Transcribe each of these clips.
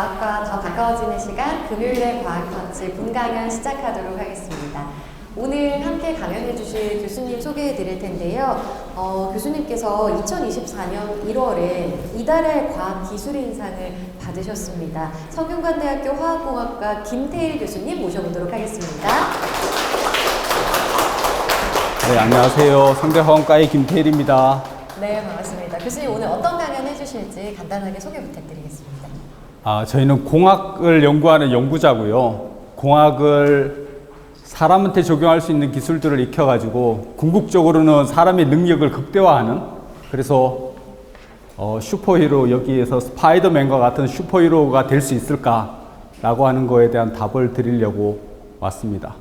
과학과 더 가까워지는 시간 금요일의 과학펀치 분강연 시작하도록 하겠습니다. 오늘 함께 강연해 주실 교수님 소개해 드릴 텐데요. 교수님께서 2024년 1월에 이달의 과학기술인상을 받으셨습니다. 성균관대학교 화학공학과 김태일 교수님 모셔보도록 하겠습니다. 네, 안녕하세요. 성대화학과의 김태일입니다. 네, 반갑습니다. 교수님 오늘 어떤 강연 해주실지 간단하게 소개 부탁드리겠습니다. 저희는 공학을 연구하는 연구자고요. 공학을 사람한테 적용할 수 있는 기술들을 익혀가지고 궁극적으로는 사람의 능력을 극대화하는, 그래서 슈퍼히로, 여기에서 스파이더맨과 같은 슈퍼히로가 될 수 있을까라고 하는 거에 대한 답을 드리려고 왔습니다.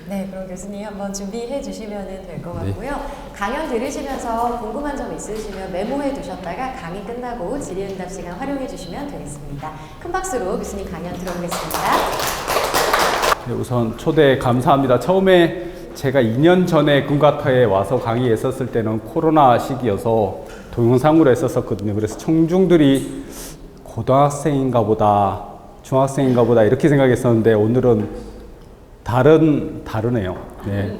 네, 그럼 교수님 한번 준비해 주시면 될 것 같고요. 강연 들으시면서 궁금한 점 있으시면 메모해 두셨다가 강의 끝나고 질의응답 시간 활용해 주시면 되겠습니다. 큰 박수로 교수님 강연 들어보겠습니다. 네, 우선 초대 감사합니다. 처음에 제가 2년 전에 금과터에 와서 강의했었을 때는 코로나 시기여서 동영상으로 했었거든요. 그래서 청중들이 고등학생인가 보다, 중학생인가 보다 이렇게 생각했었는데 오늘은 다르네요. 네.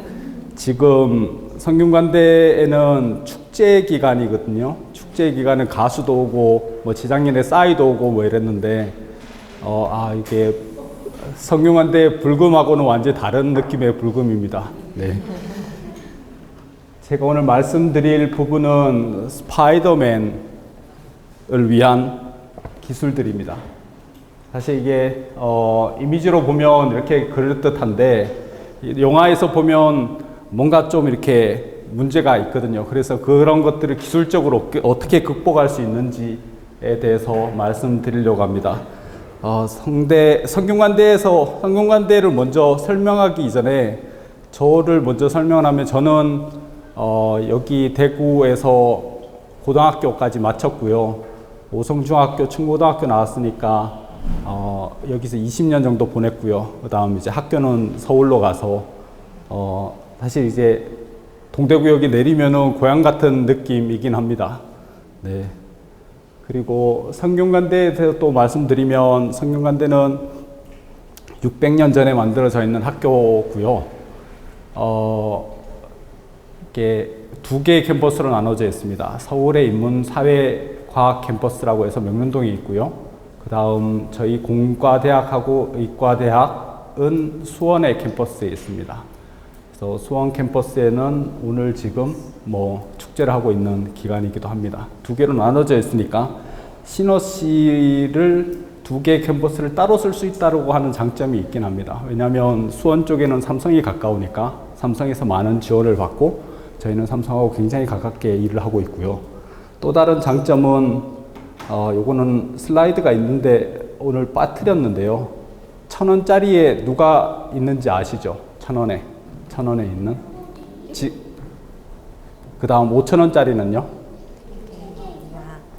지금 성균관대에는 축제 기간이거든요. 축제 기간은 가수도 오고, 재작년에 싸이도 오고 이랬는데, 이게 성균관대 불금하고는 완전히 다른 느낌의 불금입니다. 네. 제가 오늘 말씀드릴 부분은 스파이더맨을 위한 기술들입니다. 사실 이게 이미지로 보면 이렇게 그럴듯한데 영화에서 보면 뭔가 좀 이렇게 문제가 있거든요. 그래서 그런 것들을 기술적으로 어떻게 극복할 수 있는지에 대해서 말씀드리려고 합니다. 성균관대를 먼저 설명하기 이전에 저를 먼저 설명을 하면, 저는 여기 대구에서 고등학교까지 마쳤고요. 오성중학교, 충고등학교 나왔으니까 여기서 20년 정도 보냈고요. 그 다음 이제 학교는 서울로 가서, 사실 이제 동대구역에 내리면은 고향 같은 느낌이긴 합니다. 네. 그리고 성균관대에 대해서 또 말씀드리면, 성균관대는 600년 전에 만들어져 있는 학교고요. 이게 두 개의 캠퍼스로 나눠져 있습니다. 서울의 인문사회과학 캠퍼스라고 해서 명륜동에 있고요. 그 다음 저희 공과대학하고 의과대학은 수원의 캠퍼스에 있습니다. 그래서 수원 캠퍼스에는 오늘 지금 축제를 하고 있는 기간이기도 합니다. 두 개로 나눠져 있으니까 시너시를 두 개의 캠퍼스를 따로 쓸 수 있다고 하는 장점이 있긴 합니다. 왜냐하면 수원 쪽에는 삼성이 가까우니까 삼성에서 많은 지원을 받고 저희는 삼성하고 굉장히 가깝게 일을 하고 있고요. 또 다른 장점은 요거는 슬라이드가 있는데 오늘 빠뜨렸는데요. 1,000원짜리에 누가 있는지 아시죠? 1,000원에 있는. 그 다음 5,000원짜리는요?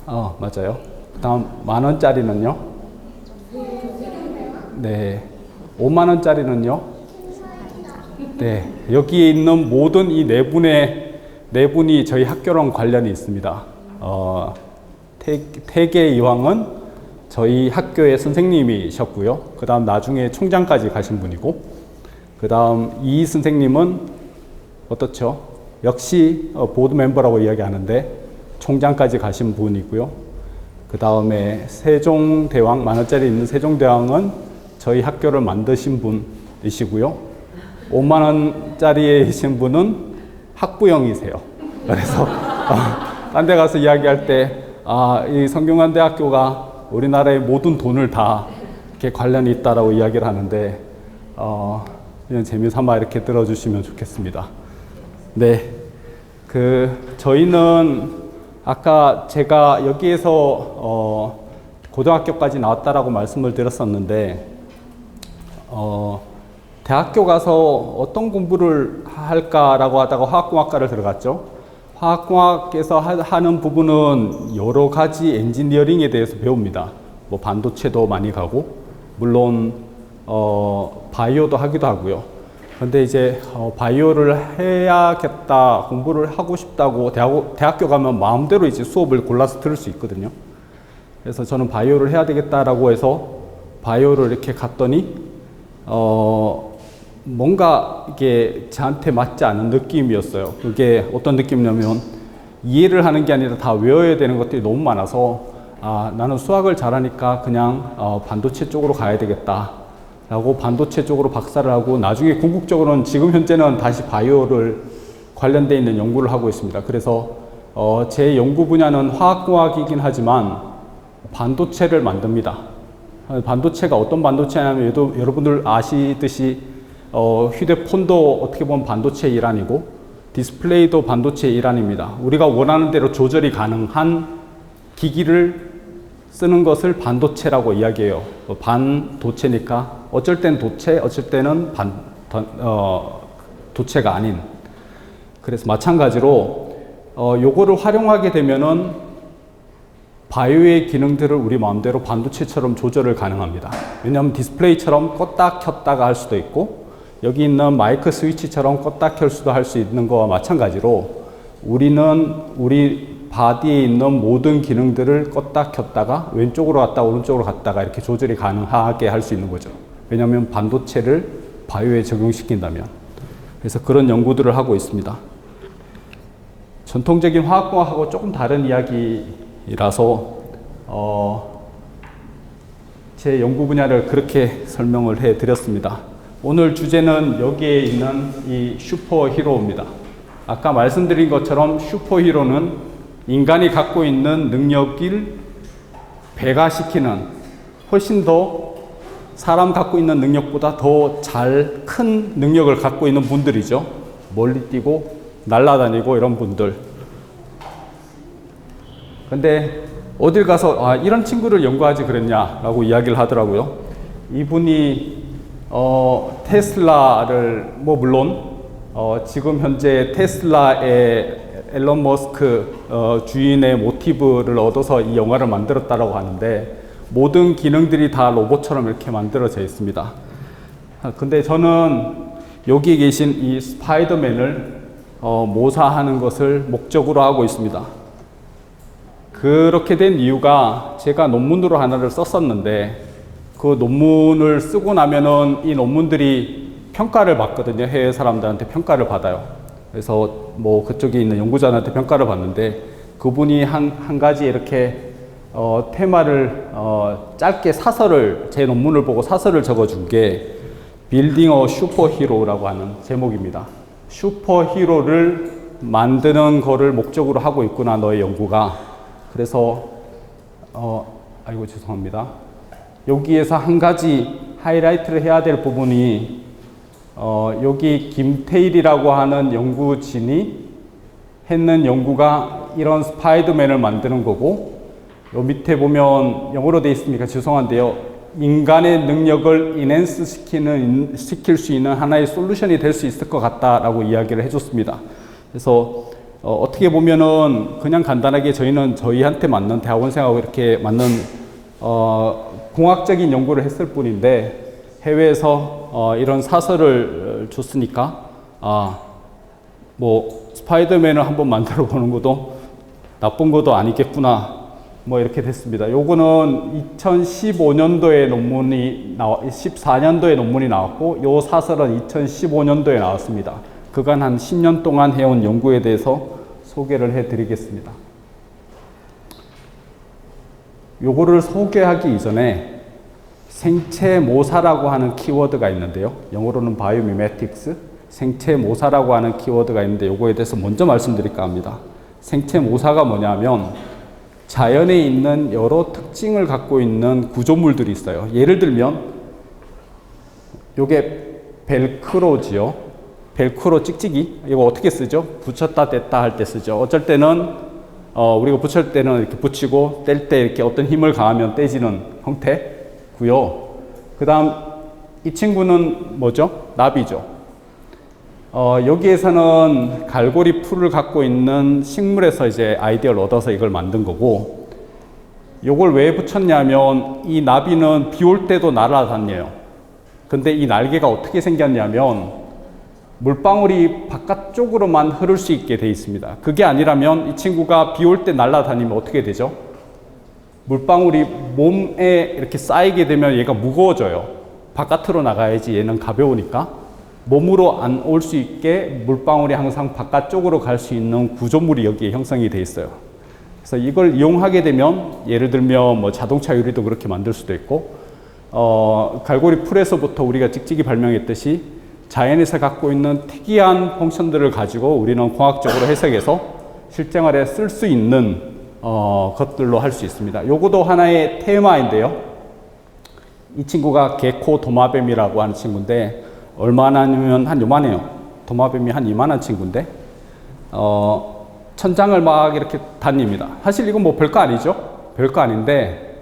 맞아요. 그 다음 10,000원짜리는요? 네. 50,000원짜리는요? 네. 여기에 있는 모든 이 네 분이 저희 학교랑 관련이 있습니다. 태계 이황은 저희 학교의 선생님이셨고요. 그 다음 나중에 총장까지 가신 분이고, 그 다음 이 선생님은 어떻죠? 역시 보드 멤버라고 이야기하는데 총장까지 가신 분이고요. 그 다음에 세종대왕, 10,000원짜리 있는 세종대왕은 저희 학교를 만드신 분이시고요. 50,000원짜리에 계신 분은 학부형이세요. 그래서 딴 데 가서 이야기할 때 이 성균관대학교가 우리나라의 모든 돈을 다 이렇게 관련이 있다라고 이야기를 하는데, 그냥 재미삼아 이렇게 들어주시면 좋겠습니다. 네. 저희는 아까 제가 여기에서 고등학교까지 나왔다라고 말씀을 드렸었는데, 대학교 가서 어떤 공부를 할까라고 하다가 화학공학과를 들어갔죠. 화학공학에서 하는 부분은 여러 가지 엔지니어링에 대해서 배웁니다. 반도체도 많이 가고, 물론 바이오도 하기도 하고요. 그런데 이제 바이오를 해야겠다, 공부를 하고 싶다고 대학교 가면 마음대로 이제 수업을 골라서 들을 수 있거든요. 그래서 저는 바이오를 해야 되겠다라고 해서 바이오를 이렇게 갔더니 뭔가 이게 저한테 맞지 않은 느낌이었어요. 그게 어떤 느낌이냐면 이해를 하는 게 아니라 다 외워야 되는 것들이 너무 많아서 나는 수학을 잘하니까 그냥 반도체 쪽으로 가야 되겠다 라고 반도체 쪽으로 박사를 하고 나중에 궁극적으로는 지금 현재는 다시 바이오를 관련되어 있는 연구를 하고 있습니다. 그래서 제 연구 분야는 화학공학이긴 하지만 반도체를 만듭니다. 반도체가 어떤 반도체냐면 여러분들 아시듯이 휴대폰도 어떻게 보면 반도체 일환이고 디스플레이도 반도체 일환입니다. 우리가 원하는 대로 조절이 가능한 기기를 쓰는 것을 반도체라고 이야기해요. 반도체니까 어쩔 땐 도체, 어쩔 때는 도체가 아닌. 그래서 마찬가지로 요거를 활용하게 되면은 바이오의 기능들을 우리 마음대로 반도체처럼 조절을 가능합니다. 왜냐하면 디스플레이처럼 껐다 켰다가 할 수도 있고 여기 있는 마이크 스위치처럼 껐다 켤 수도 할 수 있는 거와 마찬가지로 우리는 우리 바디에 있는 모든 기능들을 껐다 켰다가 왼쪽으로 갔다 오른쪽으로 갔다가 이렇게 조절이 가능하게 할 수 있는 거죠. 왜냐하면 반도체를 바이오에 적용시킨다면. 그래서 그런 연구들을 하고 있습니다. 전통적인 화학공학하고 조금 다른 이야기라서 제 연구 분야를 그렇게 설명을 해 드렸습니다. 오늘 주제는 여기에 있는 이 슈퍼히로입니다. 아까 말씀드린 것처럼 슈퍼히로는 인간이 갖고 있는 능력을 배가시키는 훨씬 더 사람 갖고 있는 능력보다 더 잘 큰 능력을 갖고 있는 분들이죠. 멀리 뛰고 날아다니고 이런 분들. 근데 어딜 가서 이런 친구를 연구하지 그랬냐라고 이야기를 하더라고요. 이분이 테슬라를 물론 지금 현재 테슬라의 앨런 머스크 주인의 모티브를 얻어서 이 영화를 만들었다라고 하는데 모든 기능들이 다 로봇처럼 이렇게 만들어져 있습니다. 근데 저는 여기 계신 이 스파이더맨을 모사하는 것을 목적으로 하고 있습니다. 그렇게 된 이유가 제가 논문으로 하나를 썼었는데 그 논문을 쓰고 나면은 이 논문들이 평가를 받거든요. 해외 사람들한테 평가를 받아요. 그래서 그쪽에 있는 연구자한테 평가를 받는데 그분이 한 가지 이렇게 테마를 짧게 사설을 제 논문을 보고 사설을 적어준 게 빌딩 어 슈퍼히로라고 하는 제목입니다. 슈퍼히로를 만드는 거를 목적으로 하고 있구나 너의 연구가. 그래서 아이고 죄송합니다. 여기에서 한 가지 하이라이트를 해야 될 부분이 여기 김태일이라고 하는 연구진이 했는 연구가 이런 스파이더맨을 만드는 거고 요 밑에 보면 영어로 되어 있으니까 죄송한데요. 인간의 능력을 인핸스 시킬 수 있는 하나의 솔루션이 될 수 있을 것 같다라고 이야기를 해줬습니다. 그래서 어떻게 보면은 그냥 간단하게 저희는 저희한테 맞는 대학원생하고 이렇게 맞는 공학적인 연구를 했을 뿐인데 해외에서 이런 사설을 줬으니까 스파이더맨을 한번 만들어 보는 것도 나쁜 것도 아니겠구나 이렇게 됐습니다. 요거는 2015년도에 14년도에 논문이 나왔고 요 사설은 2015년도에 나왔습니다. 그간 한 10년 동안 해온 연구에 대해서 소개를 해 드리겠습니다. 요거를 소개하기 이전에 생체모사라고 하는 키워드가 있는데요. 영어로는 바이오미메틱스, 생체모사라고 하는 키워드가 있는데 요거에 대해서 먼저 말씀드릴까 합니다. 생체모사가 뭐냐면 자연에 있는 여러 특징을 갖고 있는 구조물들이 있어요. 예를 들면 요게 벨크로지요. 벨크로 찍찍이. 이거 어떻게 쓰죠? 붙였다 뗐다 할 때 쓰죠. 어쩔 때는 우리가 붙일 때는 이렇게 붙이고 뗄 때 이렇게 어떤 힘을 가하면 떼지는 형태고요. 그 다음 이 친구는 뭐죠? 나비죠. 여기에서는 갈고리 풀을 갖고 있는 식물에서 이제 아이디어를 얻어서 이걸 만든 거고 요걸 왜 붙였냐면 이 나비는 비 올 때도 날아다녀요. 근데 이 날개가 어떻게 생겼냐면 물방울이 바깥쪽으로만 흐를 수 있게 돼 있습니다. 그게 아니라면 이 친구가 비 올 때 날아다니면 어떻게 되죠? 물방울이 몸에 이렇게 쌓이게 되면 얘가 무거워져요. 바깥으로 나가야지 얘는 가벼우니까. 몸으로 안 올 수 있게 물방울이 항상 바깥쪽으로 갈 수 있는 구조물이 여기에 형성이 돼 있어요. 그래서 이걸 이용하게 되면 예를 들면 뭐 자동차 유리도 그렇게 만들 수도 있고, 갈고리 풀에서부터 우리가 찍찍이 발명했듯이 자연에서 갖고 있는 특이한 펑션들을 가지고 우리는 공학적으로 해석해서 실생활에 쓸 수 있는 것들로 할 수 있습니다. 요것도 하나의 테마인데요. 이 친구가 개코 도마뱀이라고 하는 친구인데, 얼마나냐면 한 요만해요. 도마뱀이 한 이만한 친구인데, 천장을 막 이렇게 다닙니다. 사실 이건 뭐 별거 아니죠? 별거 아닌데,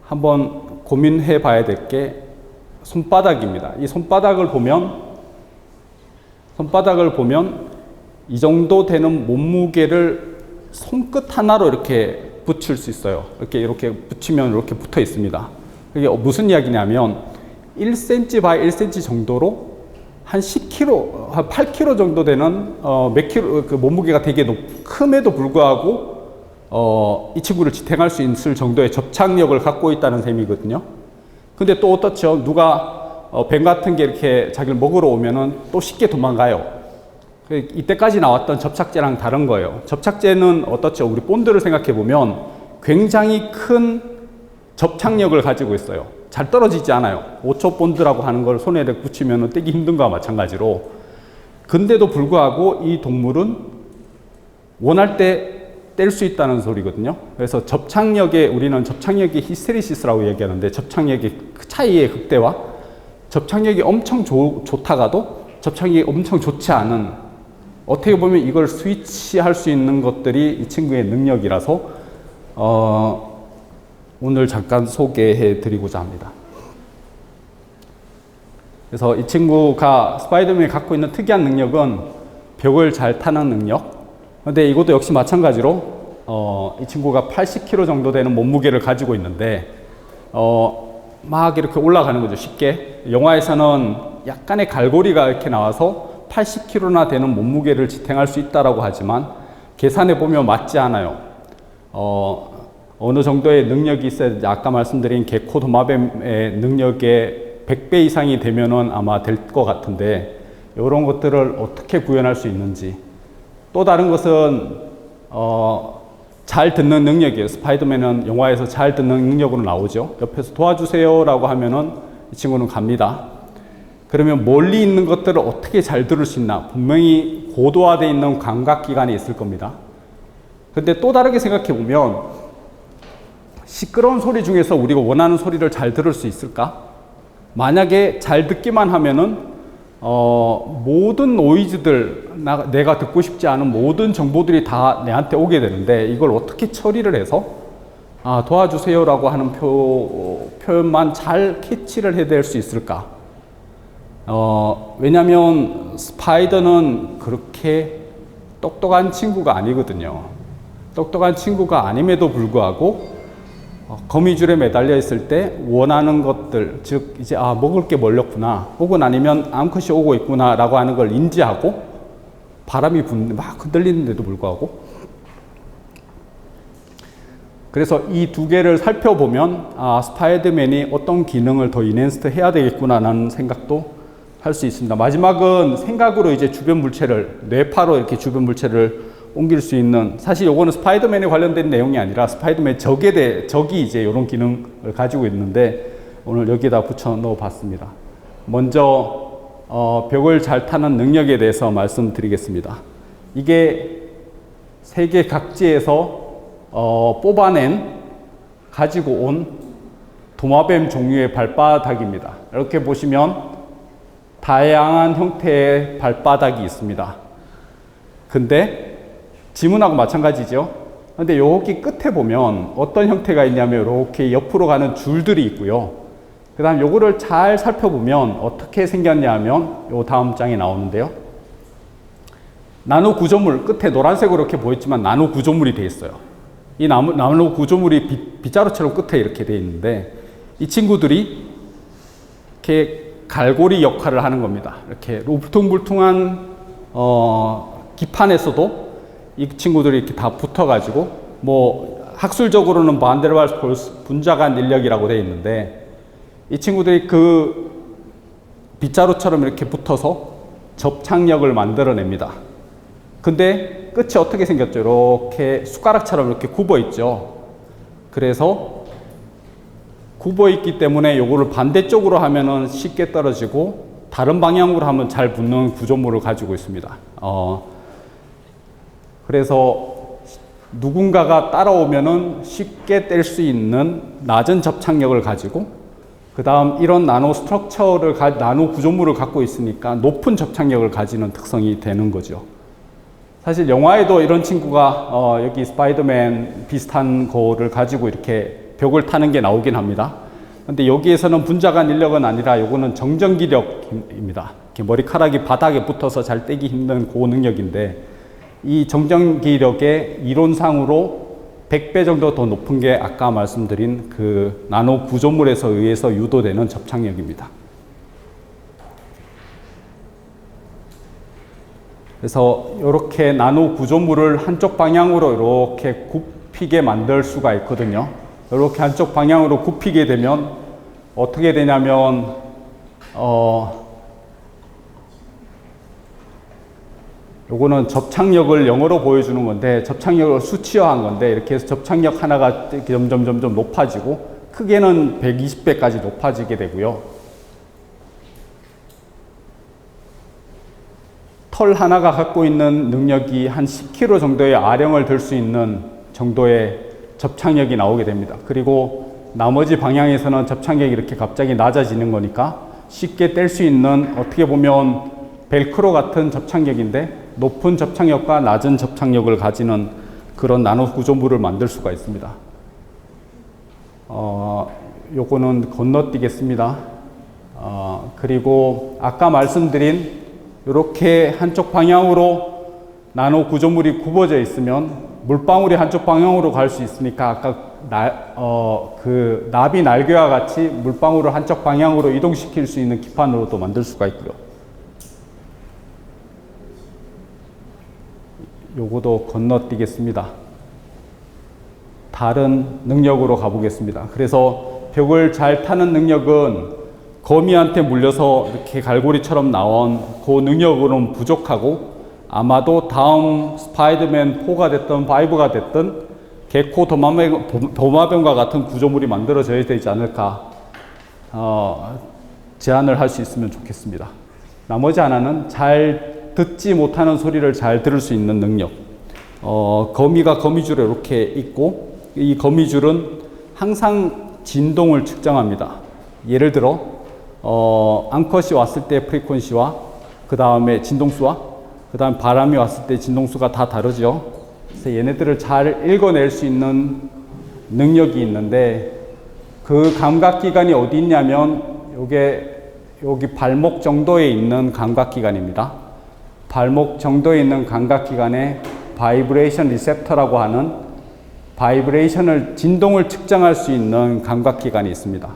한번 고민해 봐야 될 게 손바닥입니다. 이 손바닥을 보면 이 정도 되는 몸무게를 손끝 하나로 이렇게 붙일 수 있어요. 이렇게 붙이면 이렇게 붙어 있습니다. 이게 무슨 이야기냐면 1cm by 1cm 정도로 한 10kg, 한 8kg 정도 되는 몇 킬로 그 몸무게가 되게 큼에도 불구하고 이 친구를 지탱할 수 있을 정도의 접착력을 갖고 있다는 셈이거든요. 근데 또 어떻죠? 누가 뱀 같은 게 이렇게 자기를 먹으러 오면은 또 쉽게 도망가요. 이때까지 나왔던 접착제랑 다른 거예요. 접착제는 어떻죠? 우리 본드를 생각해 보면 굉장히 큰 접착력을 가지고 있어요. 잘 떨어지지 않아요. 5초 본드라고 하는 걸 손에 붙이면 떼기 힘든 거와 마찬가지로. 근데도 불구하고 이 동물은 원할 때 뗄 수 있다는 소리거든요. 그래서 우리는 접착력의 히스테리시스라고 얘기하는데, 접착력의 그 차이의 극대화, 접착력이 엄청 좋다가도 접착력이 엄청 좋지 않은, 어떻게 보면 이걸 스위치할 수 있는 것들이 이 친구의 능력이라서 오늘 잠깐 소개해 드리고자 합니다. 그래서 이 친구가 스파이더맨이 갖고 있는 특이한 능력은 벽을 잘 타는 능력. 근데 이것도 역시 마찬가지로 이 친구가 80kg 정도 되는 몸무게를 가지고 있는데 막 이렇게 올라가는 거죠. 쉽게. 영화에서는 약간의 갈고리가 이렇게 나와서 80kg나 되는 몸무게를 지탱할 수 있다라고 하지만 계산해 보면 맞지 않아요. 어느 정도의 능력이 있어야, 아까 말씀드린 개코 도마뱀의 능력의 100배 이상이 되면은 아마 될 것 같은데, 이런 것들을 어떻게 구현할 수 있는지. 또 다른 것은 잘 듣는 능력이에요. 스파이더맨은 영화에서 잘 듣는 능력으로 나오죠. 옆에서 도와주세요라고 하면은 이 친구는 갑니다. 그러면 멀리 있는 것들을 어떻게 잘 들을 수 있나? 분명히 고도화되어 있는 감각기관이 있을 겁니다. 근데 또 다르게 생각해 보면 시끄러운 소리 중에서 우리가 원하는 소리를 잘 들을 수 있을까? 만약에 잘 듣기만 하면은 모든 노이즈들, 내가 듣고 싶지 않은 모든 정보들이 다 내한테 오게 되는데, 이걸 어떻게 처리를 해서 도와주세요라고 하는 표현만 잘 캐치를 해낼 수 있을까? 왜냐하면 스파이더는 그렇게 똑똑한 친구가 아니거든요. 똑똑한 친구가 아님에도 불구하고 거미줄에 매달려 있을 때 원하는 것들, 즉 이제 먹을 게 멀렸구나, 혹은 아니면 암컷이 오고 있구나 라고 하는 걸 인지하고, 바람이 부는데 막 흔들리는데도 불구하고. 그래서 이 두 개를 살펴보면 스파이더맨이 어떤 기능을 더 인핸스트 해야 되겠구나 라는 생각도 할 수 있습니다. 마지막은 생각으로 이제 주변 물체를, 뇌파로 이렇게 주변 물체를 옮길 수 있는, 사실 요거는 스파이더맨에 관련된 내용이 아니라 스파이더맨 적이 이제 이런 기능을 가지고 있는데, 오늘 여기다 붙여 넣어 봤습니다. 먼저 벽을 잘 타는 능력에 대해서 말씀드리겠습니다. 이게 세계 각지에서 뽑아낸, 가지고 온 도마뱀 종류의 발바닥입니다. 이렇게 보시면 다양한 형태의 발바닥이 있습니다. 근데 지문하고 마찬가지죠. 근데 여기 끝에 보면 어떤 형태가 있냐면 이렇게 옆으로 가는 줄들이 있고요. 그 다음 요거를 잘 살펴보면 어떻게 생겼냐 하면 요 다음 장에 나오는데요. 나노 구조물, 끝에 노란색으로 이렇게 보였지만 나노 구조물이 되어 있어요. 이 나노 구조물이 빗자루처럼 끝에 이렇게 되어 있는데, 이 친구들이 이렇게 갈고리 역할을 하는 겁니다. 이렇게 울퉁불퉁한 기판에서도 이 친구들이 이렇게 다 붙어가지고 뭐 학술적으로는 반데르발스 분자간 인력이라고 되어 있는데 이 친구들이 그 빗자루처럼 이렇게 붙어서 접착력을 만들어냅니다. 근데 끝이 어떻게 생겼죠? 이렇게 숟가락처럼 이렇게 굽어 있죠. 그래서 굽어 있기 때문에 요거를 반대쪽으로 하면은 쉽게 떨어지고 다른 방향으로 하면 잘 붙는 구조물을 가지고 있습니다. 그래서 누군가가 따라오면은 쉽게 뗄 수 있는 낮은 접착력을 가지고 그 다음 이런 나노 스트럭처를 나노 구조물을 갖고 있으니까 높은 접착력을 가지는 특성이 되는 거죠. 사실 영화에도 이런 친구가 여기 스파이더맨 비슷한 거를 가지고 이렇게 벽을 타는 게 나오긴 합니다. 근데 여기에서는 분자간 인력은 아니라 요거는 정전기력입니다. 이렇게 머리카락이 바닥에 붙어서 잘 떼기 힘든 그 능력인데 이 정전기력의 이론상으로 100배 정도 더 높은 게 아까 말씀드린 그 나노 구조물에서 의해서 유도되는 접착력입니다. 그래서 이렇게 나노 구조물을 한쪽 방향으로 이렇게 굽히게 만들 수가 있거든요. 이렇게 한쪽 방향으로 굽히게 되면 어떻게 되냐면 요거는 접착력을 영어로 보여주는 건데 접착력을 수치화한 건데 이렇게 해서 접착력 하나가 점점 높아지고 크게는 120배까지 높아지게 되고요. 털 하나가 갖고 있는 능력이 한 10kg 정도의 아령을 들 수 있는 정도의 접착력이 나오게 됩니다. 그리고 나머지 방향에서는 접착력이 이렇게 갑자기 낮아지는 거니까 쉽게 뗄 수 있는 어떻게 보면 벨크로 같은 접착력인데 높은 접착력과 낮은 접착력을 가지는 그런 나노 구조물을 만들 수가 있습니다. 요거는 건너뛰겠습니다. 그리고 아까 말씀드린 이렇게 한쪽 방향으로 나노 구조물이 굽어져 있으면 물방울이 한쪽 방향으로 갈 수 있으니까 아까 그 나비 날개와 같이 물방울을 한쪽 방향으로 이동시킬 수 있는 기판으로도 만들 수가 있고요. 요거도 건너뛰겠습니다. 다른 능력으로 가보겠습니다. 그래서 벽을 잘 타는 능력은 거미한테 물려서 이렇게 갈고리처럼 나온 그 능력으로는 부족하고 아마도 다음 스파이더맨 4가 됐든 5가 됐든 개코 도마뱀과 같은 구조물이 만들어져야 되지 않을까 제안을 할 수 있으면 좋겠습니다. 나머지 하나는 잘 듣지 못하는 소리를 잘 들을 수 있는 능력. 거미가 거미줄에 이렇게 있고 이 거미줄은 항상 진동을 측정합니다. 예를 들어 암컷이 왔을 때 프리퀀시와 그 다음에 진동수와 그 다음 바람이 왔을 때 진동수가 다 다르죠. 그래서 얘네들을 잘 읽어낼 수 있는 능력이 있는데 그 감각기관이 어디 있냐면 여기 발목 정도에 있는 감각기관입니다. 발목 정도에 있는 감각기관에 바이브레이션 리셉터라고 하는 진동을 측정할 수 있는 감각기관이 있습니다.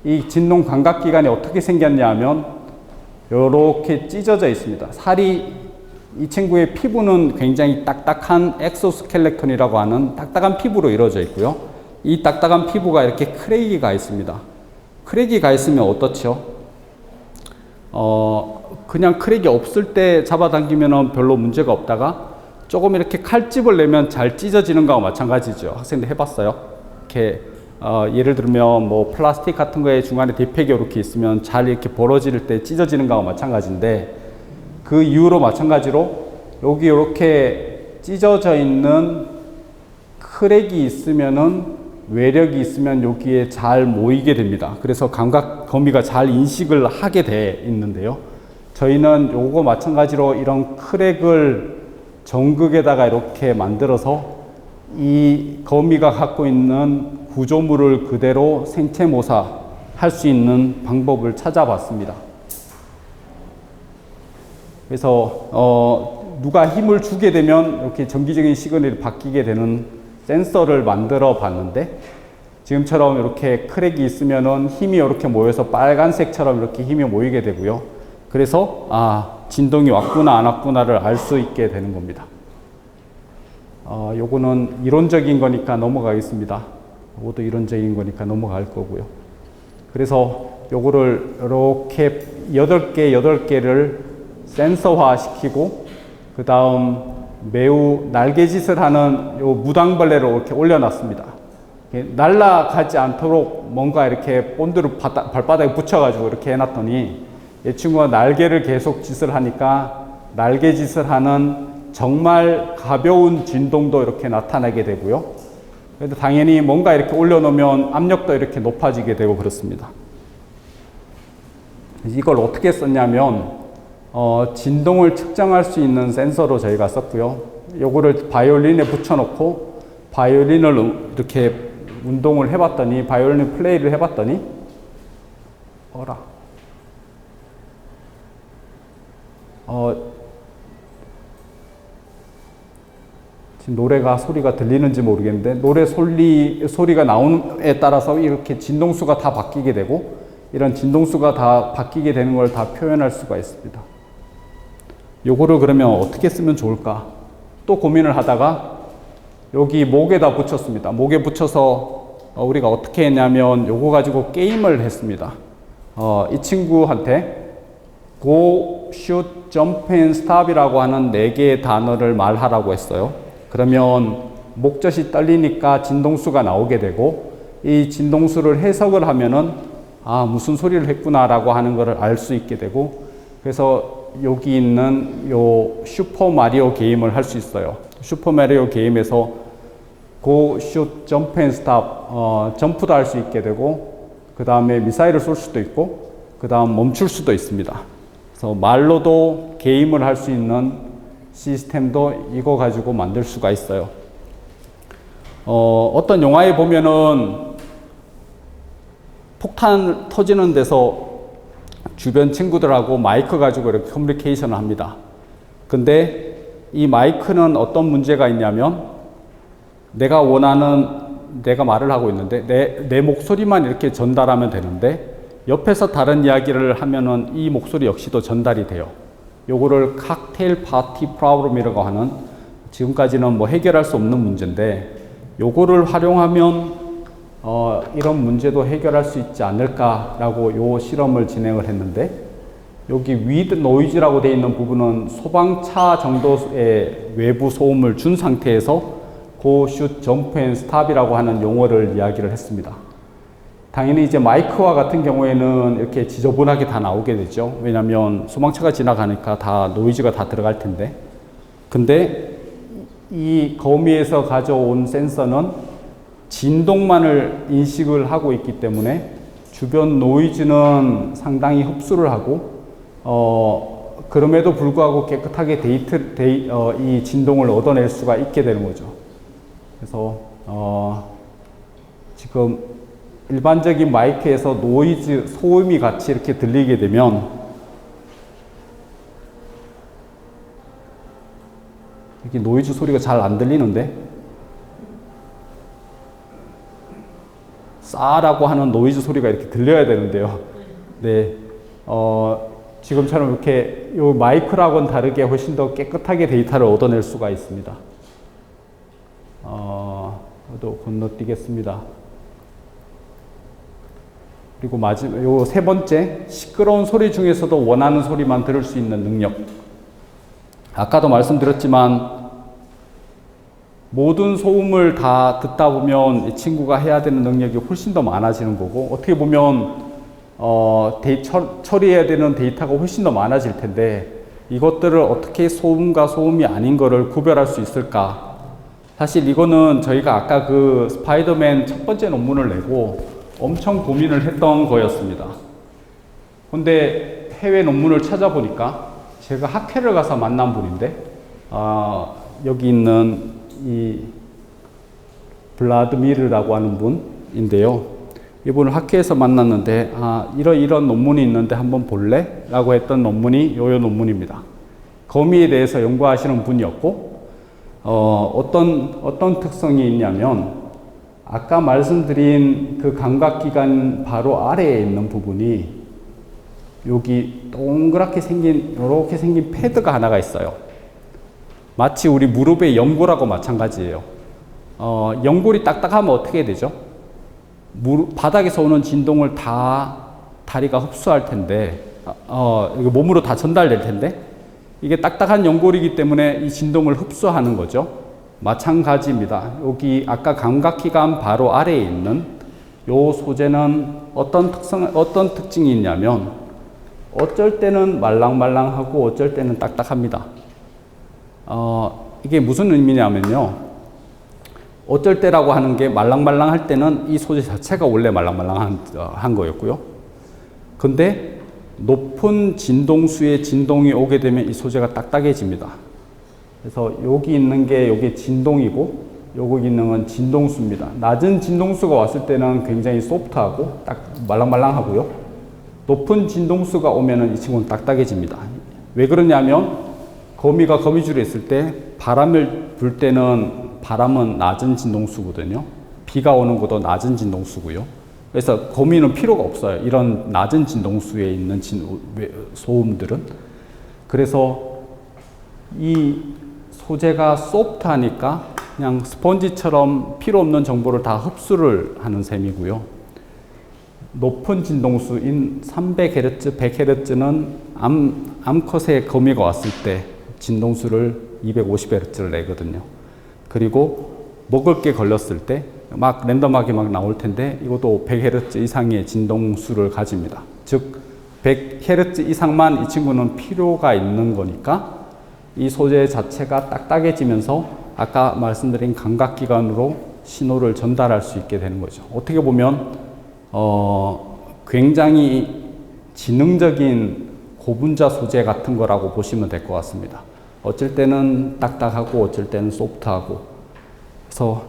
이 진동 감각기관이 어떻게 생겼냐 하면 이렇게 찢어져 있습니다. 이 친구의 피부는 굉장히 딱딱한 엑소스켈레톤이라고 하는 딱딱한 피부로 이루어져 있고요. 이 딱딱한 피부가 이렇게 크레이가 있습니다. 크랙이 있으면 어떻죠? 그냥 크랙이 없을 때 잡아당기면 별로 문제가 없다가 조금 이렇게 칼집을 내면 잘 찢어지는 거와 마찬가지죠. 학생들 해봤어요? 이렇게 예를 들면 뭐 플라스틱 같은 거에 중간에 대패기 이렇게 있으면 잘 이렇게 벌어질 때 찢어지는 거와 마찬가지인데 그 이유로 마찬가지로 여기 이렇게 찢어져 있는 크랙이 있으면은 외력이 있으면 여기에 잘 모이게 됩니다. 그래서 거미가 잘 인식을 하게 돼 있는데요. 저희는 요거 마찬가지로 이런 크랙을 전극에다가 이렇게 만들어서 이 거미가 갖고 있는 구조물을 그대로 생체 모사할 수 있는 방법을 찾아봤습니다. 그래서 누가 힘을 주게 되면 이렇게 전기적인 시그널이 바뀌게 되는 센서를 만들어 봤는데 지금처럼 이렇게 크랙이 있으면은 힘이 이렇게 모여서 빨간색처럼 이렇게 힘이 모이게 되고요. 그래서 진동이 왔구나 안 왔구나를 알 수 있게 되는 겁니다. 요거는 이론적인 거니까 넘어가겠습니다. 요것도 이론적인 거니까 넘어갈 거고요. 그래서 요거를 이렇게 8개를 센서화 시키고, 그 다음 매우 날개짓을 하는 요 무당벌레를 이렇게 올려놨습니다. 날아가지 않도록 뭔가 이렇게 본드를 발바닥에 붙여가지고 이렇게 해놨더니 이 친구가 날개를 계속 짓을 하니까 날개짓을 하는 정말 가벼운 진동도 이렇게 나타나게 되고요. 그래도 당연히 뭔가 이렇게 올려놓으면 압력도 이렇게 높아지게 되고 그렇습니다. 이걸 어떻게 썼냐면 진동을 측정할 수 있는 센서로 저희가 썼고요. 요거를 바이올린에 붙여놓고 바이올린을 이렇게 운동을 해봤더니, 바이올린 플레이를 해봤더니 지금 노래가 소리가 들리는지 모르겠는데, 노래 소리가 나오는에 따라서 이렇게 진동수가 다 바뀌게 되고, 이런 진동수가 다 바뀌게 되는 걸 다 표현할 수가 있습니다. 요거를 그러면 어떻게 쓰면 좋을까? 또 고민을 하다가 여기 목에다 붙였습니다. 목에 붙여서 우리가 어떻게 했냐면 요거 가지고 게임을 했습니다. 이 친구한테 Go, Shoot, Jump and Stop이라고 하는 4개의 단어를 말하라고 했어요. 그러면 목젖이 떨리니까 진동수가 나오게 되고, 이 진동수를 해석을 하면은 무슨 소리를 했구나라고 하는 것을 알 수 있게 되고, 그래서 여기 있는 요 슈퍼 마리오 게임을 할 수 있어요. 슈퍼 마리오 게임에서 Go, Shoot, Jump and Stop, 점프도 할 수 있게 되고, 그 다음에 미사일을 쏠 수도 있고, 그 다음 멈출 수도 있습니다. 그래서 말로도 게임을 할 수 있는 시스템도 이거 가지고 만들 수가 있어요. 어떤 영화에 보면은 폭탄 터지는 데서 주변 친구들하고 마이크 가지고 이렇게 커뮤니케이션을 합니다. 근데 이 마이크는 어떤 문제가 있냐면, 내가 말을 하고 있는데 내 목소리만 이렇게 전달하면 되는데, 옆에서 다른 이야기를 하면은 이 목소리 역시도 전달이 돼요. 요거를 칵테일 파티 프로블럼이라고 하는, 지금까지는 뭐 해결할 수 없는 문제인데, 요거를 활용하면 이런 문제도 해결할 수 있지 않을까라고 요 실험을 진행을 했는데, 여기 with noise라고 되어 있는 부분은 소방차 정도의 외부 소음을 준 상태에서 go, shoot, jump and stop이라고 하는 용어를 이야기를 했습니다. 당연히 이제 마이크와 같은 경우에는 이렇게 지저분하게 다 나오게 되죠. 왜냐하면 소방차가 지나가니까 다 노이즈가 다 들어갈 텐데. 근데 이 거미에서 가져온 센서는 진동만을 인식을 하고 있기 때문에 주변 노이즈는 상당히 흡수를 하고, 그럼에도 불구하고 깨끗하게 이 진동을 얻어낼 수가 있게 되는 거죠. 그래서 지금 일반적인 마이크에서 노이즈, 소음이 같이 이렇게 들리게 되면, 이렇게 노이즈 소리가 잘 안 들리는데, 싸라고 하는 노이즈 소리가 이렇게 들려야 되는데요. 네, 지금처럼 이렇게 요 마이크라고는 다르게 훨씬 더 깨끗하게 데이터를 얻어낼 수가 있습니다. 또 건너뛰겠습니다. 그리고 요 세 번째, 시끄러운 소리 중에서도 원하는 소리만 들을 수 있는 능력. 아까도 말씀드렸지만 모든 소음을 다 듣다 보면 이 친구가 해야 되는 능력이 훨씬 더 많아지는 거고, 어떻게 보면 처리해야 되는 데이터가 훨씬 더 많아질 텐데, 이것들을 어떻게 소음과 소음이 아닌 거를 구별할 수 있을까? 사실 이거는 저희가 아까 그 스파이더맨 첫 번째 논문을 내고 엄청 고민을 했던 거였습니다. 근데 해외 논문을 찾아보니까 제가 학회를 가서 만난 분인데, 여기 있는 이 블라드미르라고 하는 분인데요. 이분을 학회에서 만났는데, 이런 논문이 있는데 한번 볼래? 라고 했던 논문이 요 논문입니다. 거미에 대해서 연구하시는 분이었고, 어떤 특성이 있냐면, 아까 말씀드린 그 감각기관 바로 아래에 있는 부분이 여기 동그랗게 생긴, 이렇게 생긴 패드가 하나가 있어요. 마치 우리 무릎의 연골하고 마찬가지예요. 연골이 딱딱하면 어떻게 되죠? 바닥에서 오는 진동을 다 다리가 흡수할 텐데, 이거 몸으로 다 전달될 텐데, 이게 딱딱한 연골이기 때문에 이 진동을 흡수하는 거죠. 마찬가지입니다. 여기 아까 감각기관 바로 아래에 있는 요 소재는 어떤 특징이 있냐면, 어쩔 때는 말랑말랑하고 어쩔 때는 딱딱합니다. 이게 무슨 의미냐면요. 어쩔 때라고 하는 게 말랑말랑할 때는 이 소재 자체가 원래 말랑말랑한 거였고요. 근데 높은 진동수의 진동이 오게 되면 이 소재가 딱딱해집니다. 그래서 여기 있는 게 여기 진동이고 여기 있는 건 진동수입니다. 낮은 진동수가 왔을 때는 굉장히 소프트하고 딱 말랑말랑하고요. 높은 진동수가 오면은 이 친구는 딱딱해집니다. 왜 그러냐면 거미가 거미줄에 있을 때 바람을 불 때는 바람은 낮은 진동수거든요. 비가 오는 것도 낮은 진동수고요. 그래서 거미는 필요가 없어요. 이런 낮은 진동수에 있는 소음들은. 그래서 이 소재가 소프트하니까 그냥 스펀지처럼 필요 없는 정보를 다 흡수를 하는 셈이고요. 높은 진동수인 300Hz, 100Hz는 암컷의 거미가 왔을 때 진동수를 250Hz를 내거든요. 그리고 먹을 게 걸렸을 때 막 랜덤하게 막 나올 텐데 이것도 100Hz 이상의 진동수를 가집니다. 즉 100Hz 이상만 이 친구는 필요가 있는 거니까 이 소재 자체가 딱딱해지면서 아까 말씀드린 감각기관으로 신호를 전달할 수 있게 되는 거죠. 어떻게 보면 굉장히 지능적인 고분자 소재 같은 거라고 보시면 될 것 같습니다. 어쩔 때는 딱딱하고 어쩔 때는 소프트하고. 그래서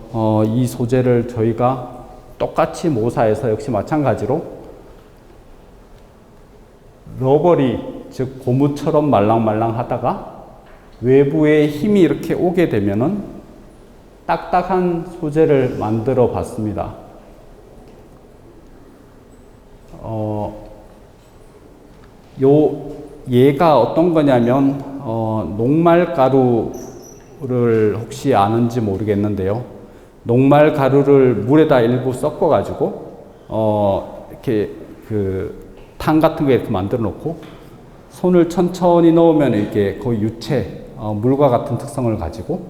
이 소재를 저희가 똑같이 모사해서 역시 마찬가지로 러버리, 즉 고무처럼 말랑말랑하다가 외부에 힘이 이렇게 오게 되면은 딱딱한 소재를 만들어 봤습니다. 얘가 어떤 거냐면 녹말가루를 혹시 아는지 모르겠는데요. 녹말가루를 물에다 일부 섞어가지고 이렇게 탕 같은 거 이렇게 만들어 놓고 손을 천천히 넣으면 이렇게 거의 유체, 물과 같은 특성을 가지고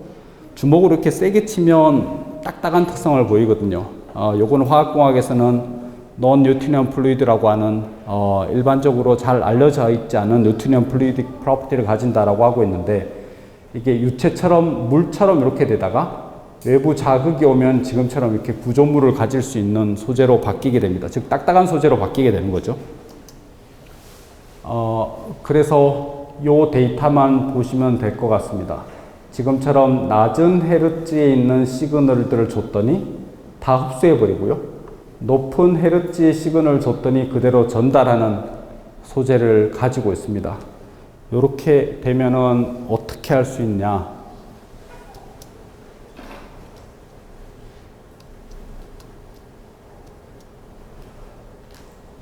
주먹으로 이렇게 세게 치면 딱딱한 특성을 보이거든요. 요거는 화학공학에서는 논 뉴트리언 플루이드라고 하는 일반적으로 잘 알려져 있지 않은 뉴트리언 플루이딕 프로퍼티를 가진다라고 하고 있는데 이게 유체처럼 물처럼 이렇게 되다가 외부 자극이 오면 지금처럼 이렇게 구조물을 가질 수 있는 소재로 바뀌게 됩니다. 즉 딱딱한 소재로 바뀌게 되는 거죠. 그래서 요 데이터만 보시면 될 것 같습니다. 지금처럼 낮은 헤르츠에 있는 시그널들을 줬더니 다 흡수해 버리고요. 높은 헤르츠의 시그널을 줬더니 그대로 전달하는 소재를 가지고 있습니다. 이렇게 되면은 어떻게 할 수 있냐?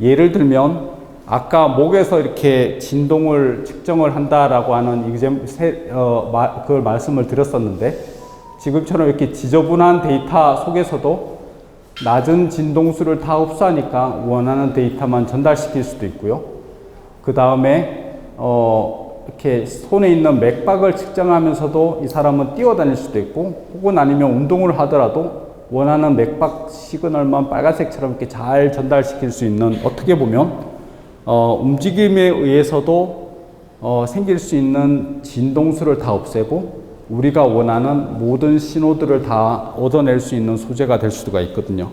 예를 들면 아까 목에서 이렇게 진동을 측정을 한다라고 하는 그걸 말씀을 드렸었는데 지금처럼 이렇게 지저분한 데이터 속에서도 낮은 진동수를 다 흡수하니까 원하는 데이터만 전달시킬 수도 있고요. 그 다음에 이렇게 손에 있는 맥박을 측정하면서도 이 사람은 뛰어다닐 수도 있고 혹은 아니면 운동을 하더라도 원하는 맥박 시그널만 빨간색처럼 이렇게 잘 전달시킬 수 있는 어떻게 보면 움직임에 의해서도 생길 수 있는 진동수를 다 없애고 우리가 원하는 모든 신호들을 다 얻어낼 수 있는 소재가 될 수가 있거든요.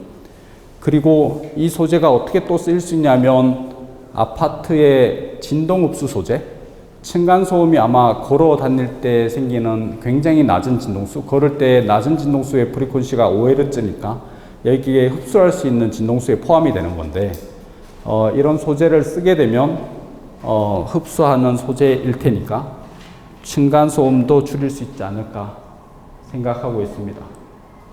그리고 이 소재가 어떻게 또 쓰일 수 있냐면 아파트의 진동흡수 소재, 층간소음이 아마 걸어 다닐 때 생기는 굉장히 낮은 진동수, 걸을 때 낮은 진동수의 프리퀀시가 5Hz니까 여기에 흡수할 수 있는 진동수에 포함이 되는 건데 이런 소재를 쓰게 되면 흡수하는 소재일 테니까 층간소음도 줄일 수 있지 않을까 생각하고 있습니다.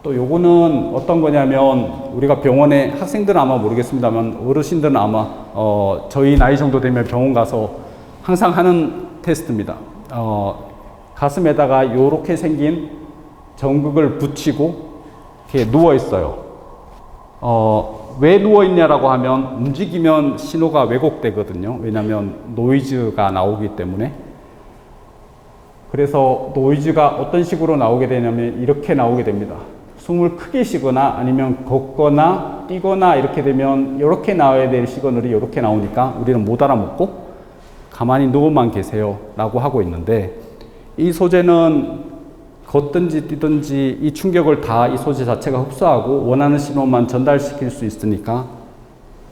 또 요거는 어떤 거냐면 우리가 병원에 학생들은 아마 모르겠습니다만 어르신들은 아마 저희 나이 정도 되면 병원 가서 항상 하는 테스트입니다. 가슴에다가 이렇게 생긴 전극을 붙이고 이렇게 누워 있어요. 왜 누워 있냐라고 하면 움직이면 신호가 왜곡되거든요. 왜냐하면 노이즈가 나오기 때문에. 그래서 노이즈가 어떤 식으로 나오게 되냐면 이렇게 나오게 됩니다. 숨을 크게 쉬거나 아니면 걷거나 뛰거나 이렇게 되면 이렇게 나와야 될 시그널이 이렇게 나오니까 우리는 못 알아먹고 가만히 누워만 계세요 라고 하고 있는데, 이 소재는 걷든지 뛰든지 이 충격을 다 이 소재 자체가 흡수하고 원하는 신호만 전달시킬 수 있으니까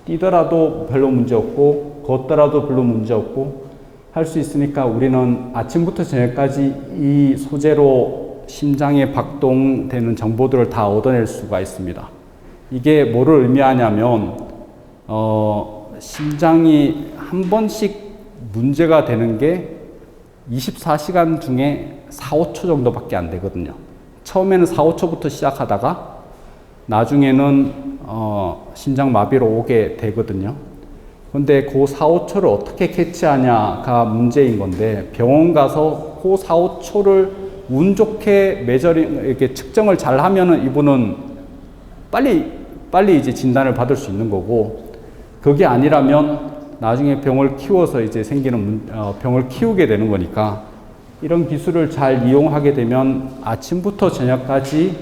뛰더라도 별로 문제 없고 걷더라도 별로 문제 없고 할 수 있으니까 우리는 아침부터 저녁까지 이 소재로 심장에 박동되는 정보들을 다 얻어낼 수가 있습니다. 이게 뭐를 의미하냐면 심장이 한 번씩 문제가 되는 게 24시간 중에 4, 5초 정도밖에 안 되거든요. 처음에는 4, 5초부터 시작하다가 나중에는 심장 마비로 오게 되거든요. 근데 그 4, 5초를 어떻게 캐치하냐가 문제인 건데, 병원 가서 그 4, 5초를 운 좋게 이렇게 측정을 잘 하면은 이분은 빨리 이제 진단을 받을 수 있는 거고, 그게 아니라면 나중에 병을 키워서 이제 생기는 병을 키우게 되는 거니까, 이런 기술을 잘 이용하게 되면 아침부터 저녁까지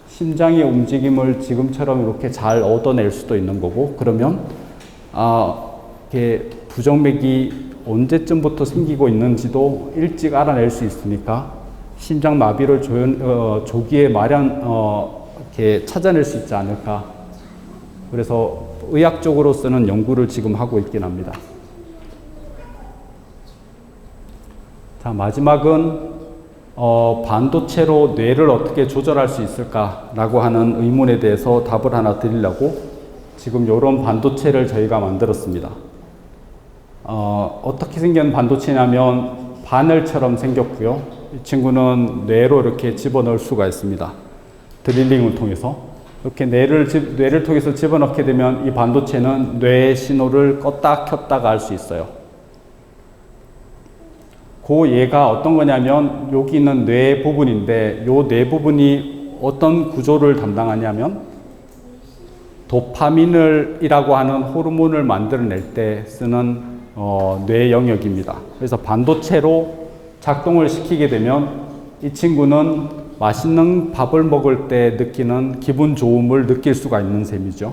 심장의 움직임을 지금처럼 이렇게 잘 얻어낼 수도 있는 거고, 그러면 이렇게 부정맥이 언제쯤부터 생기고 있는지도 일찍 알아낼 수 있으니까 심장 마비를 조기에 이렇게 찾아낼 수 있지 않을까. 그래서 의학적으로 쓰는 연구를 지금 하고 있긴 합니다. 자, 마지막은 반도체로 뇌를 어떻게 조절할 수 있을까라고 하는 의문에 대해서 답을 하나 드리려고 지금 이런 반도체를 저희가 만들었습니다. 어떻게 생긴 반도체냐면 바늘처럼 생겼고요. 이 친구는 뇌로 이렇게 집어넣을 수가 있습니다. 드릴링을 통해서. 이렇게 뇌를 통해서 집어넣게 되면 이 반도체는 뇌의 신호를 껐다 켰다가 할 수 있어요. 그 얘가 어떤 거냐면 여기 있는 뇌 부분인데, 요 뇌 부분이 어떤 구조를 담당하냐면 도파민이라고 하는 호르몬을 만들어낼 때 쓰는 뇌 영역입니다. 그래서 반도체로 작동을 시키게 되면 이 친구는 맛있는 밥을 먹을 때 느끼는 기분 좋음을 느낄 수가 있는 셈이죠.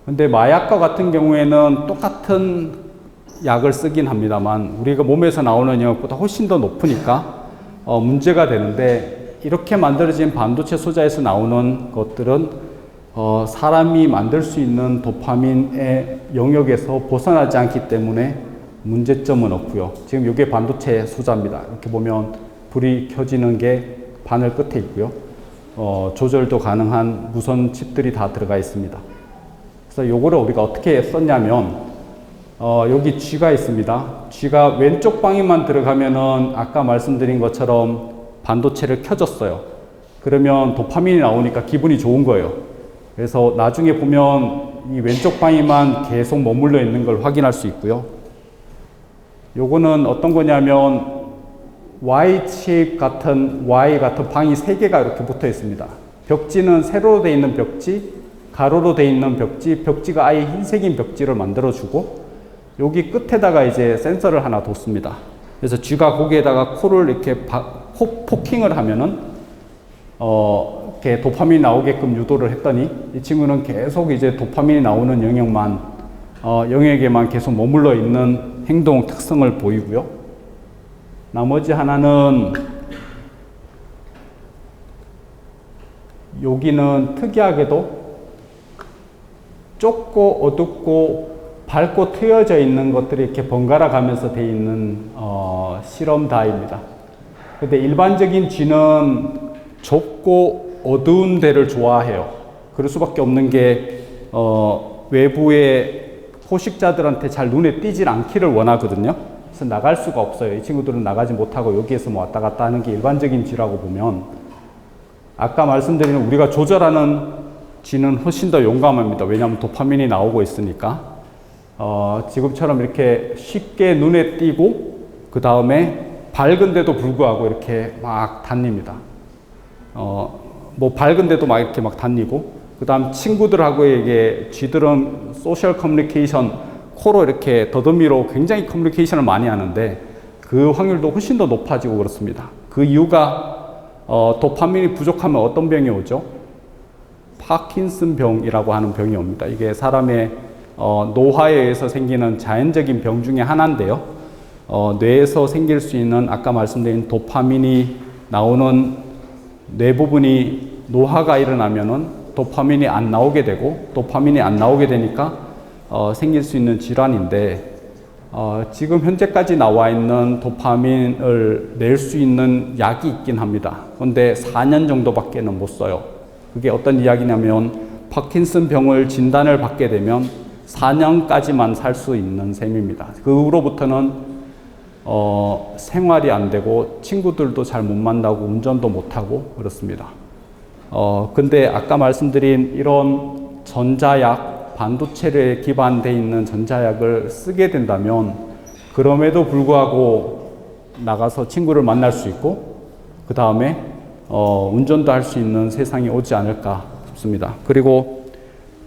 근데 마약과 같은 경우에는 똑같은 약을 쓰긴 합니다만 우리가 몸에서 나오는 영역보다 훨씬 더 높으니까 문제가 되는데, 이렇게 만들어진 반도체 소자에서 나오는 것들은 사람이 만들 수 있는 도파민의 영역에서 벗어나지 않기 때문에 문제점은 없고요. 지금 이게 반도체 소자입니다. 이렇게 보면 불이 켜지는 게 바늘 끝에 있고요. 조절도 가능한 무선 칩들이 다 들어가 있습니다. 그래서 요거를 우리가 어떻게 썼냐면 여기 G가 있습니다. G가 왼쪽 방에만 들어가면은 아까 말씀드린 것처럼 반도체를 켜줬어요. 그러면 도파민이 나오니까 기분이 좋은 거예요. 그래서 나중에 보면 이 왼쪽 방에만 계속 머물러 있는 걸 확인할 수 있고요. 요거는 어떤 거냐면 Y 같은 방이 3개가 이렇게 붙어 있습니다. 벽지는 세로로 되어 있는 벽지, 가로로 되어 있는 벽지, 벽지가 아예 흰색인 벽지를 만들어주고, 여기 끝에다가 이제 센서를 하나 뒀습니다. 그래서 쥐가 거기에다가 코를 이렇게 포킹을 하면은 이렇게 도파민이 나오게끔 유도를 했더니 이 친구는 계속 이제 도파민이 나오는 영역에만 계속 머물러 있는 행동 특성을 보이고요. 나머지 하나는 여기는 특이하게도 좁고 어둡고 밝고 트여져 있는 것들이 이렇게 번갈아 가면서 되어 있는 실험다입니다. 근데 일반적인 쥐는 좁고 어두운 데를 좋아해요. 그럴 수밖에 없는 게 외부의 포식자들한테 잘 눈에 띄질 않기를 원하거든요. 그래서 나갈 수가 없어요. 이 친구들은 나가지 못하고 여기에서 뭐 왔다 갔다 하는 게 일반적인 쥐라고 보면, 아까 말씀드린 우리가 조절하는 쥐는 훨씬 더 용감합니다. 왜냐하면 도파민이 나오고 있으니까. 지금처럼 이렇게 쉽게 눈에 띄고 그 다음에 밝은데도 불구하고 이렇게 막 다닙니다. 뭐 밝은데도 막 이렇게 막 다니고, 그 다음 친구들하고 이게 쥐들은 소셜 커뮤니케이션, 코로 이렇게 더듬이로 굉장히 커뮤니케이션을 많이 하는데 그 확률도 훨씬 더 높아지고 그렇습니다. 그 이유가 도파민이 부족하면 어떤 병이 오죠? 파킨슨 병이라고 하는 병이 옵니다. 이게 사람의 노화에 의해서 생기는 자연적인 병 중에 하나인데요. 뇌에서 생길 수 있는 아까 말씀드린 도파민이 나오는 뇌 부분이 노화가 일어나면은 도파민이 안 나오게 되고, 도파민이 안 나오게 되니까 생길 수 있는 질환인데, 지금 현재까지 나와 있는 도파민을 낼 수 있는 약이 있긴 합니다. 그런데 4년 정도밖에는 못 써요. 그게 어떤 이야기냐면 파킨슨 병을 진단을 받게 되면 4년까지만 살 수 있는 셈입니다. 그 후로부터는 생활이 안 되고 친구들도 잘 못 만나고 운전도 못 하고 그렇습니다. 근데 아까 말씀드린 이런 전자약, 반도체에 기반되어 있는 전자약을 쓰게 된다면 그럼에도 불구하고 나가서 친구를 만날 수 있고 그 다음에 운전도 할 수 있는 세상이 오지 않을까 싶습니다. 그리고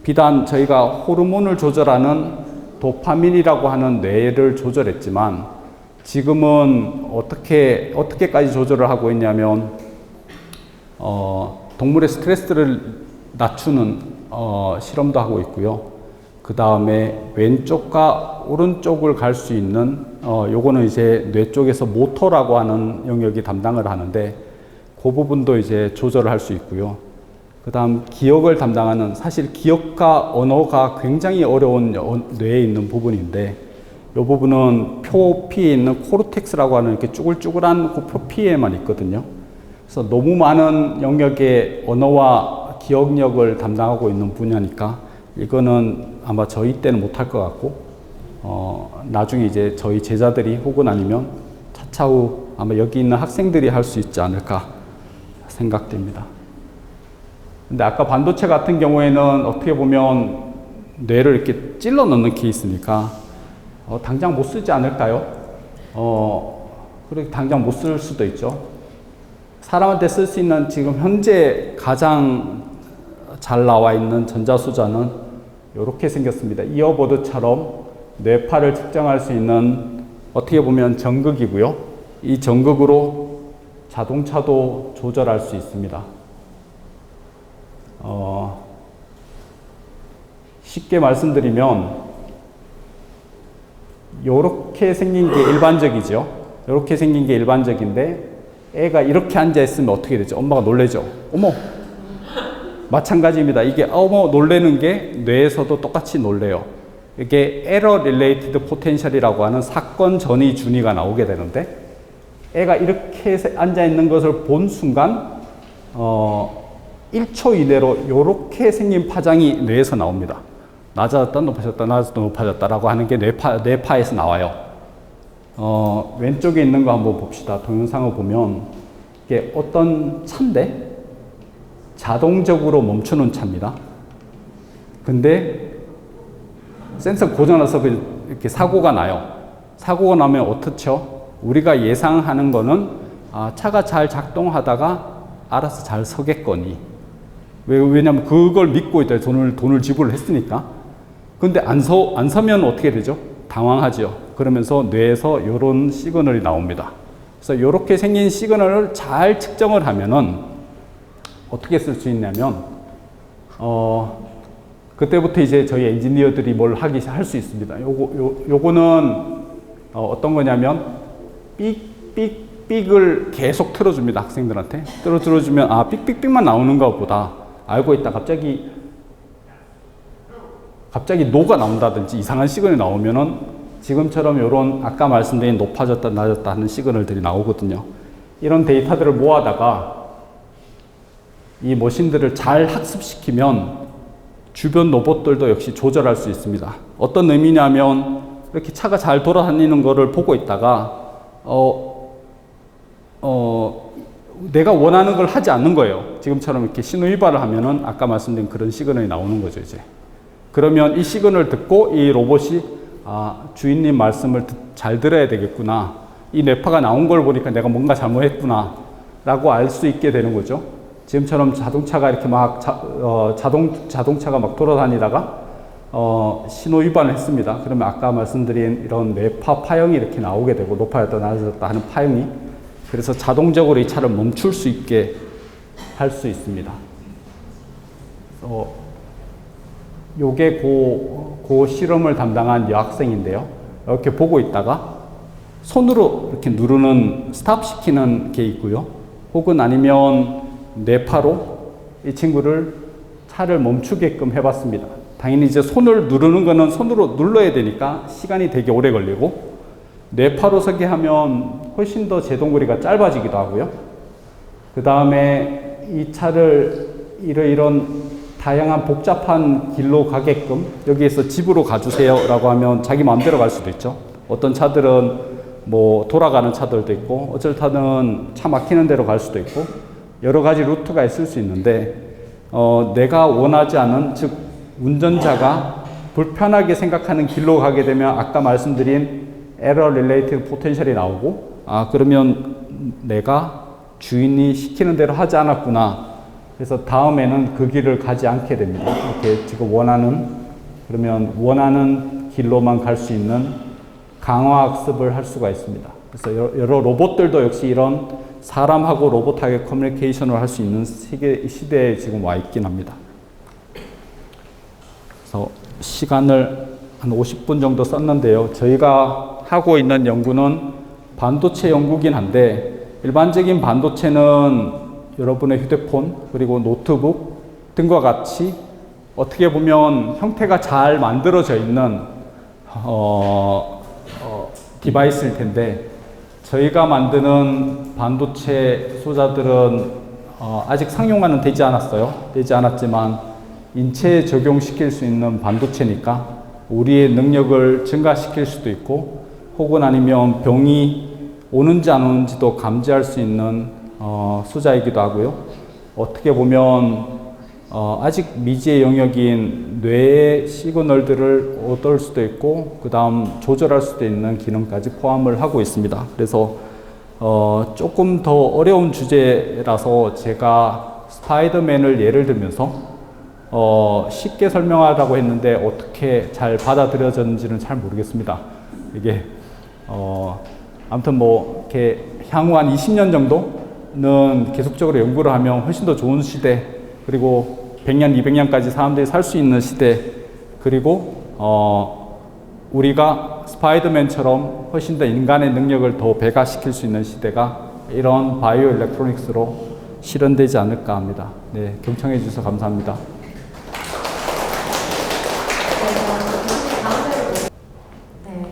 비단 저희가 호르몬을 조절하는 도파민이라고 하는 뇌를 조절했지만 지금은 어떻게까지 조절을 하고 있냐면 동물의 스트레스를 낮추는 실험도 하고 있고요. 그 다음에 왼쪽과 오른쪽을 갈 수 있는 요거는 이제 뇌 쪽에서 모터라고 하는 영역이 담당을 하는데 그 부분도 이제 조절을 할 수 있고요. 그 다음 기억을 담당하는, 사실 기억과 언어가 굉장히 어려운 뇌에 있는 부분인데 이 부분은 표피에 있는 코르텍스라고 하는 이렇게 쭈글쭈글한 그 표피에만 있거든요. 그래서 너무 많은 영역의 언어와 기억력을 담당하고 있는 분야니까 이거는 아마 저희 때는 못할 것 같고 나중에 이제 저희 제자들이 혹은 아니면 차차후 아마 여기 있는 학생들이 할 수 있지 않을까 생각됩니다. 근데 아까 반도체 같은 경우에는 어떻게 보면 뇌를 이렇게 찔러 넣는 케이스니까 당장 못 쓰지 않을까요? 그렇게 당장 못 쓸 수도 있죠. 사람한테 쓸 수 있는 지금 현재 가장 잘 나와 있는 전자수자는 이렇게 생겼습니다. 이어버드처럼 뇌파를 측정할 수 있는 어떻게 보면 전극이고요. 이 전극으로 자동차도 조절할 수 있습니다. 쉽게 말씀드리면 이렇게 생긴 게 일반적이죠. 이렇게 생긴 게 일반적인데 애가 이렇게 앉아 있으면 어떻게 되죠? 엄마가 놀래죠. 어머! 마찬가지입니다. 이게 어머 놀래는 게 뇌에서도 똑같이 놀래요. 이게 에러 릴레이티드 포텐셜이라고 하는 사건 전이 준위가 나오게 되는데 애가 이렇게 앉아 있는 것을 본 순간 1초 이내로 이렇게 생긴 파장이 뇌에서 나옵니다. 낮아졌다, 높아졌다, 낮아졌다, 높아졌다라고 하는 게 뇌파에서 나와요. 왼쪽에 있는 거 한번 봅시다. 동영상을 보면 이게 어떤 차인데 자동적으로 멈추는 차입니다. 근데 센서 고장나서 이렇게 사고가 나요. 사고가 나면 어떻죠? 우리가 예상하는 거는 차가 잘 작동하다가 알아서 잘 서겠거니. 왜냐면 그걸 믿고 있다. 돈을 지불을 했으니까. 근데 안 서면 어떻게 되죠? 당황하죠. 그러면서 뇌에서 이런 시그널이 나옵니다. 그래서 이렇게 생긴 시그널을 잘 측정을 하면은 어떻게 쓸 수 있냐면, 그때부터 이제 저희 엔지니어들이 뭘 할 수 있습니다. 요거는 어떤 거냐면, 삑삑삑을 계속 틀어줍니다. 학생들한테. 틀어주면, 삑삑삑만 나오는 것보다 알고 있다. 갑자기 노가 나온다든지 이상한 시그널이 나오면은 지금처럼 이런 아까 말씀드린 높아졌다, 낮았다 하는 시그널들이 나오거든요. 이런 데이터들을 모아다가 이 머신들을 잘 학습시키면 주변 로봇들도 역시 조절할 수 있습니다. 어떤 의미냐면 이렇게 차가 잘 돌아다니는 거를 보고 있다가 내가 원하는 걸 하지 않는 거예요. 지금처럼 이렇게 신호위반을 하면은 아까 말씀드린 그런 시그널이 나오는 거죠, 이제. 그러면 이 시그널을 듣고 이 로봇이 주인님 말씀을 잘 들어야 되겠구나. 이 뇌파가 나온 걸 보니까 내가 뭔가 잘못했구나 라고 알 수 있게 되는 거죠. 지금처럼 자동차가 이렇게 막 자동차가 막 돌아다니다가 신호 위반을 했습니다. 그러면 아까 말씀드린 이런 뇌파 파형이 이렇게 나오게 되고 높아졌다 낮아졌다 하는 파형이, 그래서 자동적으로 이 차를 멈출 수 있게 할 수 있습니다. 요게 그 실험을 담당한 여학생인데요. 이렇게 보고 있다가 손으로 이렇게 누르는 스탑 시키는 게 있고요. 혹은 아니면 뇌파로 이 친구를 차를 멈추게끔 해봤습니다. 당연히 이제 손을 누르는 거는 손으로 눌러야 되니까 시간이 되게 오래 걸리고, 뇌파로 서게 하면 훨씬 더 제동거리가 짧아지기도 하고요. 그 다음에 이 차를 이런 다양한 복잡한 길로 가게끔 여기에서 집으로 가주세요 라고 하면 자기 마음대로 갈 수도 있죠. 어떤 차들은 뭐 돌아가는 차들도 있고, 어쩔 차는 차 막히는 데로 갈 수도 있고, 여러 가지 루트가 있을 수 있는데, 내가 원하지 않은, 즉 운전자가 불편하게 생각하는 길로 가게 되면 아까 말씀드린 에러 릴레이티드 포텐셜이 나오고, 그러면 내가 주인이 시키는 대로 하지 않았구나. 그래서 다음에는 그 길을 가지 않게 됩니다. 이렇게 지금 그러면 원하는 길로만 갈 수 있는 강화 학습을 할 수가 있습니다. 그래서 여러 로봇들도 역시 이런 사람하고 로봇하게 커뮤니케이션을 할 수 있는 시대에 지금 와 있긴 합니다. 그래서 시간을 한 50분 정도 썼는데요. 저희가 하고 있는 연구는 반도체 연구긴 한데, 일반적인 반도체는 여러분의 휴대폰 그리고 노트북 등과 같이 어떻게 보면 형태가 잘 만들어져 있는 디바이스일 텐데, 저희가 만드는 반도체 소자들은 아직 상용화는 되지 않았지만 인체에 적용시킬 수 있는 반도체니까 우리의 능력을 증가시킬 수도 있고, 혹은 아니면 병이 오는지 안 오는지도 감지할 수 있는 수자이기도 하고요. 어떻게 보면 아직 미지의 영역인 뇌의 시그널들을 얻을 수도 있고, 그 다음 조절할 수도 있는 기능까지 포함을 하고 있습니다. 그래서 조금 더 어려운 주제라서 제가 스파이더맨을 예를 들면서 쉽게 설명하라고 했는데 어떻게 잘 받아들여졌는지는 잘 모르겠습니다. 이게 아무튼 뭐 이렇게 향후 한 20년 정도는 계속적으로 연구를 하면 훨씬 더 좋은 시대, 그리고 100년, 200년까지 사람들이 살 수 있는 시대, 그리고 우리가 스파이더맨처럼 훨씬 더 인간의 능력을 더 배가시킬 수 있는 시대가 이런 바이오 일렉트로닉스로 실현되지 않을까 합니다. 네, 경청해 주셔서 감사합니다. 네,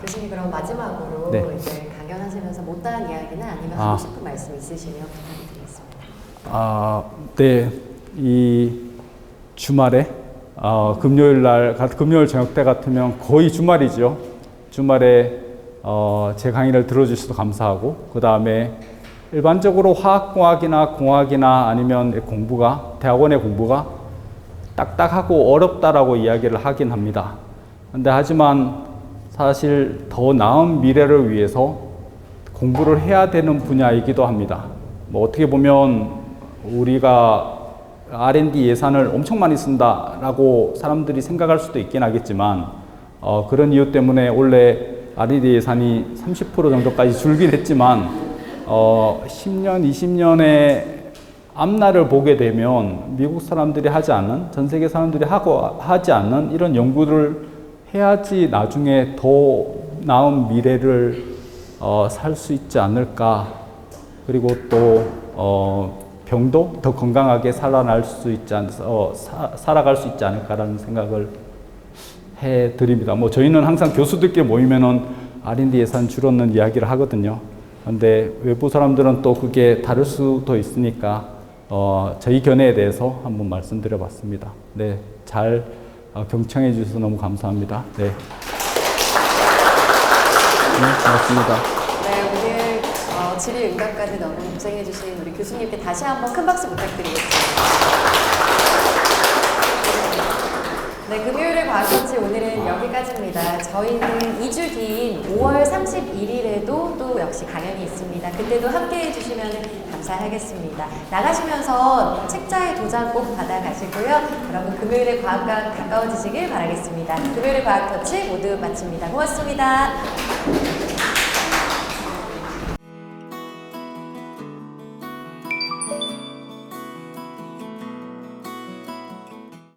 교수님 그럼 마지막으로 네. 이제 강연하시면서 못다한 이야기나 아니면 하고 싶은 말씀 있으시면 부탁드리겠습니다. 네, 이 주말에 금요일 저녁 때 같으면 거의 주말이죠. 주말에 제 강의를 들어주셔서 감사하고, 그 다음에 일반적으로 화학공학이나 공학이나 아니면 대학원의 공부가 딱딱하고 어렵다라고 이야기를 하긴 합니다. 하지만 사실 더 나은 미래를 위해서 공부를 해야 되는 분야이기도 합니다. 뭐 어떻게 보면 우리가 R&D 예산을 엄청 많이 쓴다라고 사람들이 생각할 수도 있긴 하겠지만, 그런 이유 때문에 원래 R&D 예산이 30% 정도까지 줄긴 했지만 10년, 20년의 앞날을 보게 되면 미국 사람들이 하지 않은, 전 세계 사람들이 하지 않는 이런 연구를 해야지 나중에 더 나은 미래를 살 수 있지 않을까. 그리고 또 병도 더 건강하게 살아갈 수 있지 않을까라는 생각을 해드립니다. 뭐 저희는 항상 교수들끼리 모이면은 R&D 예산 줄었는 이야기를 하거든요. 근데 외부 사람들은 또 그게 다를 수도 있으니까 저희 견해에 대해서 한번 말씀드려봤습니다. 네, 잘 경청해 주셔서 너무 감사합니다. 네, 고맙습니다. 네, 오늘 질의응답까지 너무 고생해 주신 우리 교수님께 다시 한번 큰 박수 부탁드리겠습니다. 네, 금요일의 과학터치 오늘은 여기까지입니다. 저희는 2주 뒤인 5월 31일에도 또 역시 강연이 있습니다. 그때도 함께 해주시면 감사하겠습니다. 나가시면서 책자에 도장 꼭 받아가시고요. 여러분 금요일의 과학과 가까워지시길 바라겠습니다. 금요일의 과학터치 모두 마칩니다. 고맙습니다.